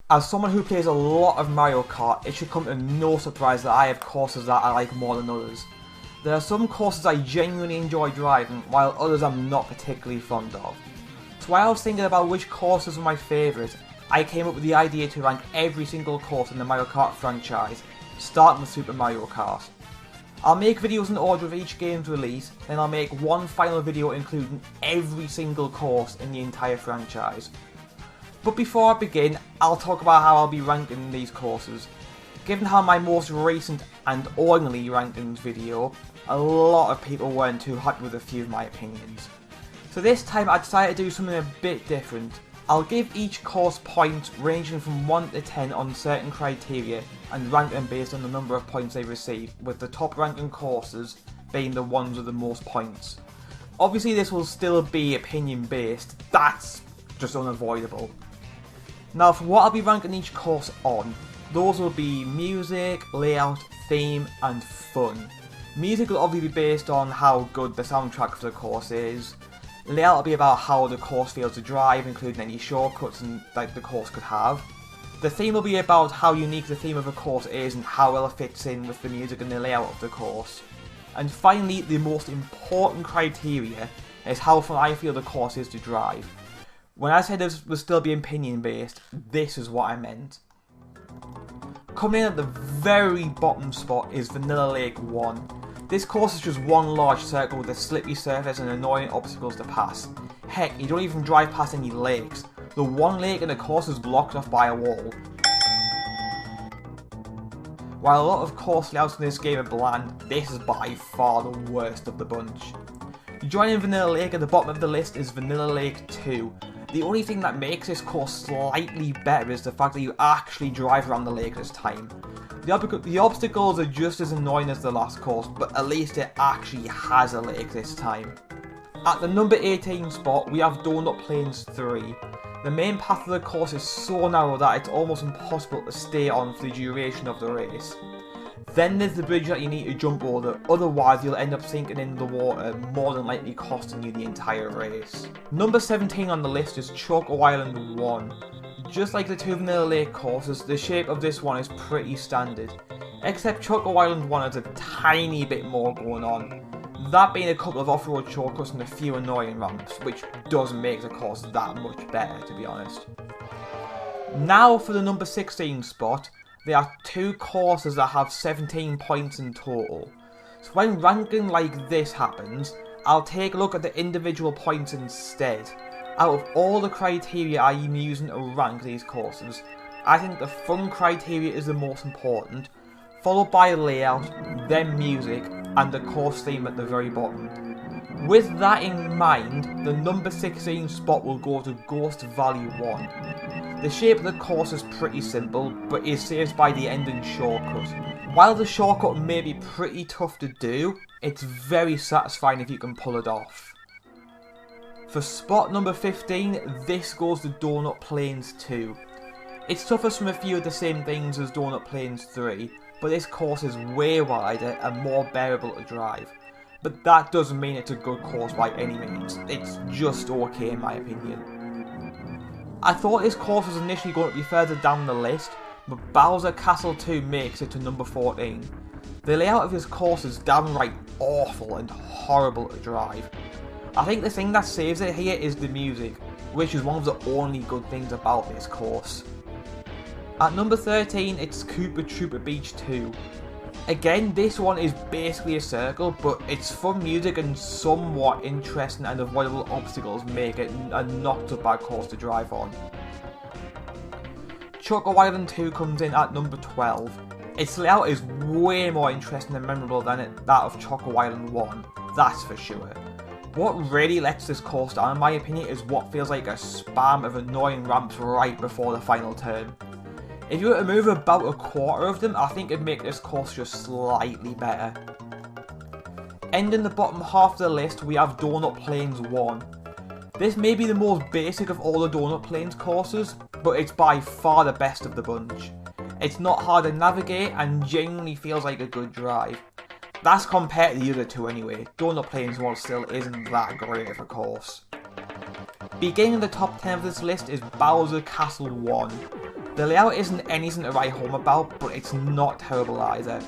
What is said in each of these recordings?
As someone who plays a lot of Mario Kart, it should come to no surprise that I have courses that I like more than others. There are some courses I genuinely enjoy driving, while others I'm not particularly fond of. So while I was thinking about which courses were my favourite, I came up with the idea to rank every single course in the Mario Kart franchise, starting with Super Mario Kart. I'll make videos in order of each game's release, then I'll make one final video including every single course in the entire franchise. But before I begin, I'll talk about how I'll be ranking these courses. Given how my most recent and only rankings video, a lot of people weren't too happy with a few of my opinions. So this time I decided to do something a bit different. I'll give each course points ranging from 1 to 10 on certain criteria and rank them based on the number of points they receive, with the top ranking courses being the ones with the most points. Obviously this will still be opinion based, that's just unavoidable. Now for what I'll be ranking each course on, those will be music, layout, theme and fun. Music will obviously be based on how good the soundtrack for the course is. Layout will be about how the course feels to drive, including any shortcuts that the course could have. The theme will be about how unique the theme of a course is and how well it fits in with the music and the layout of the course. And finally, the most important criteria is how fun I feel the course is to drive. When I said this would still be opinion based, this is what I meant. Coming in at the very bottom spot is Vanilla Lake 1. This course is just one large circle with a slippery surface and annoying obstacles to pass. Heck, you don't even drive past any lakes. The one lake in the course is blocked off by a wall. While a lot of course layouts in this game are bland, this is by far the worst of the bunch. Joining Vanilla Lake at the bottom of the list is Vanilla Lake 2. The only thing that makes this course slightly better is the fact that you actually drive around the lake this time. The obstacles are just as annoying as the last course, but at least it actually has a lake this time. At the number 18 spot, we have Donut Plains 3. The main path of the course is so narrow that it's almost impossible to stay on for the duration of the race. Then there's the bridge that you need to jump over, otherwise you'll end up sinking in the water, more than likely costing you the entire race. Number 17 on the list is Choco Island 1. Just like the two Vanilla Lake courses, the shape of this one is pretty standard, except Choco Island 1 has a tiny bit more going on, that being a couple of off-road shortcuts and a few annoying ramps, which doesn't make the course that much better, to be honest. Now for the number 16 spot, there are two courses that have 17 points in total. So when ranking like this happens, I'll take a look at the individual points instead. Out of all the criteria I am using to rank these courses, I think the fun criteria is the most important, followed by layout, then music, and the course theme at the very bottom. With that in mind, the number 16 spot will go to Ghost Valley 1. The shape of the course is pretty simple, but is saved by the ending shortcut. While the shortcut may be pretty tough to do, it's very satisfying if you can pull it off. For spot number 15, this goes to Donut Plains 2. It suffers from a few of the same things as Donut Plains 3, but this course is way wider and more bearable to drive. But that doesn't mean it's a good course by any means, it's just okay in my opinion. I thought this course was initially going to be further down the list, but Bowser Castle 2 makes it to number 14. The layout of this course is downright awful and horrible to drive. I think the thing that saves it here is the music, which is one of the only good things about this course. At number 13, it's Koopa Troopa Beach 2. Again, this one is basically a circle, but its fun music and somewhat interesting and avoidable obstacles make it a not so bad course to drive on. Choco Island 2 comes in at number 12. Its layout is way more interesting and memorable than that of Choco Island 1, that's for sure. What really lets this course down in my opinion is what feels like a spam of annoying ramps right before the final turn. If you were to move about a quarter of them, I think it'd make this course just slightly better. Ending the bottom half of the list, we have Donut Plains 1. This may be the most basic of all the Donut Plains courses, but it's by far the best of the bunch. It's not hard to navigate and genuinely feels like a good drive. That's compared to the other two anyway. Donut Plains 1 still isn't that great of a course. Beginning the top 10 of this list is Bowser Castle 1. The layout isn't anything to write home about, but it's not terrible either.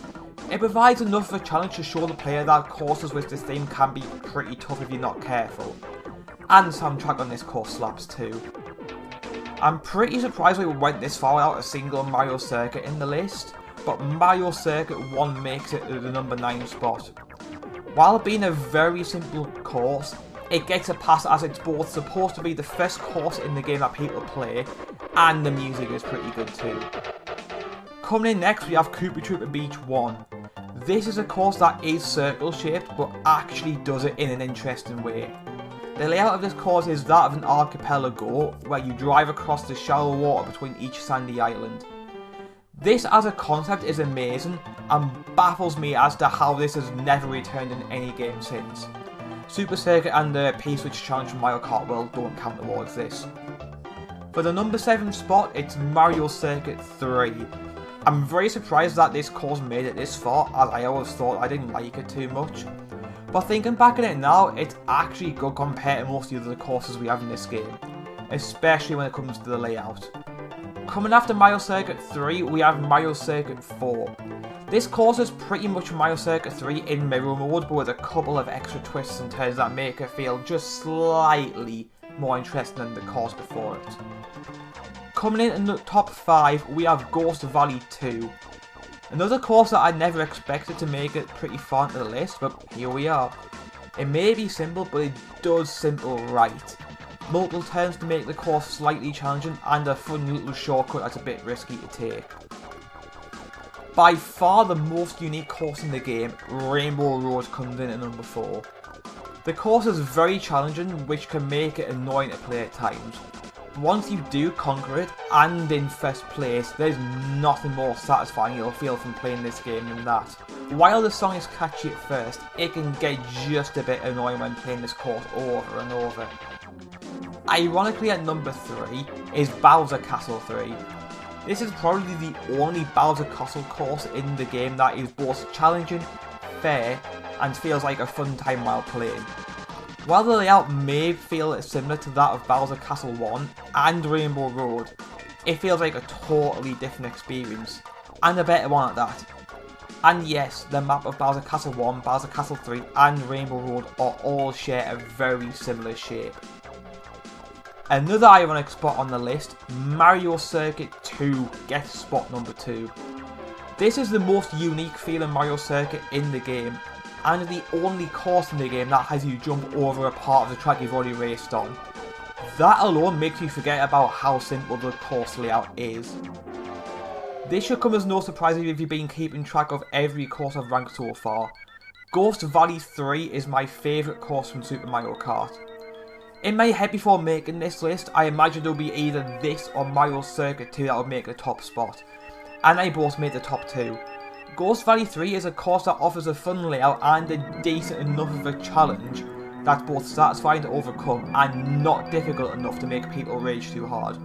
It provides enough of a challenge to show the player that courses with this theme can be pretty tough if you're not careful. And the soundtrack on this course slaps too. I'm pretty surprised we went this far without a single Mario Circuit in the list, but Mario Circuit 1 makes it to the number 9 spot. While being a very simple course, it gets a pass as it's both supposed to be the first course in the game that people play, and the music is pretty good too. Coming in next we have Koopa Troopa Beach 1. This is a course that is circle shaped but actually does it in an interesting way. The layout of this course is that of an archipelago where you drive across the shallow water between each sandy island. This as a concept is amazing and baffles me as to how this has never returned in any game since. Super Circuit and the P-Switch challenge from Mario Kart World don't count towards this. For the number 7 spot, it's Mario Circuit 3. I'm very surprised that this course made it this far, as I always thought I didn't like it too much. But thinking back on it now, it's actually good compared to most of the other courses we have in this game, especially when it comes to the layout. Coming after Mario Circuit 3, we have Mario Circuit 4. This course is pretty much Mario Circuit 3 in mirror mode, but with a couple of extra twists and turns that make it feel just slightly more interesting than the course before it. Coming in the top 5, we have Ghost Valley 2. Another course that I never expected to make it pretty far into the list, but here we are. It may be simple, but it does simple right. Multiple turns to make the course slightly challenging, and a fun little shortcut that's a bit risky to take. By far the most unique course in the game, Rainbow Road comes in at number 4. The course is very challenging, which can make it annoying to play at times. Once you do conquer it, and in first place, there's nothing more satisfying you'll feel from playing this game than that. While the song is catchy at first, it can get just a bit annoying when playing this course over and over. Ironically at number 3 is Bowser Castle 3. This is probably the only Bowser Castle course in the game that is both challenging, fair, and feels like a fun time while playing. While the layout may feel similar to that of Bowser Castle 1 and Rainbow Road, it feels like a totally different experience, and a better one at that. And yes, the map of Bowser Castle 1, Bowser Castle 3 and Rainbow Road are all share a very similar shape. Another ironic spot on the list, Mario Circuit 2 gets spot number 2. This is the most unique feeling Mario Circuit in the game, and the only course in the game that has you jump over a part of the track you've already raced on. That alone makes you forget about how simple the course layout is. This should come as no surprise if you've been keeping track of every course I've ranked so far. Ghost Valley 3 is my favourite course from Super Mario Kart. In my head before making this list, I imagined it would be either this or Mario Circuit 2 that would make the top spot, and they both made the top 2. Ghost Valley 3 is a course that offers a fun layout and a decent enough of a challenge that's both satisfying to overcome and not difficult enough to make people rage too hard.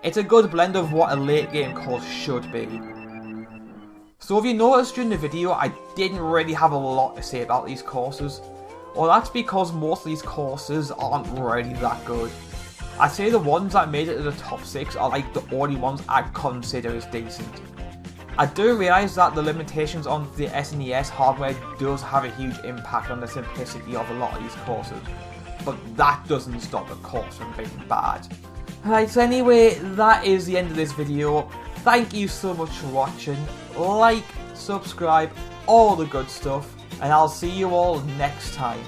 It's a good blend of what a late game course should be. So if you noticed during the video, I didn't really have a lot to say about these courses. Well, that's because most of these courses aren't really that good. I'd say the ones that made it to the top 6 are like the only ones I'd consider as decent. I do realise that the limitations on the SNES hardware does have a huge impact on the simplicity of a lot of these courses, but that doesn't stop a course from being bad. Right, so anyway, that is the end of this video. Thank you so much for watching. Like, subscribe, all the good stuff, and I'll see you all next time.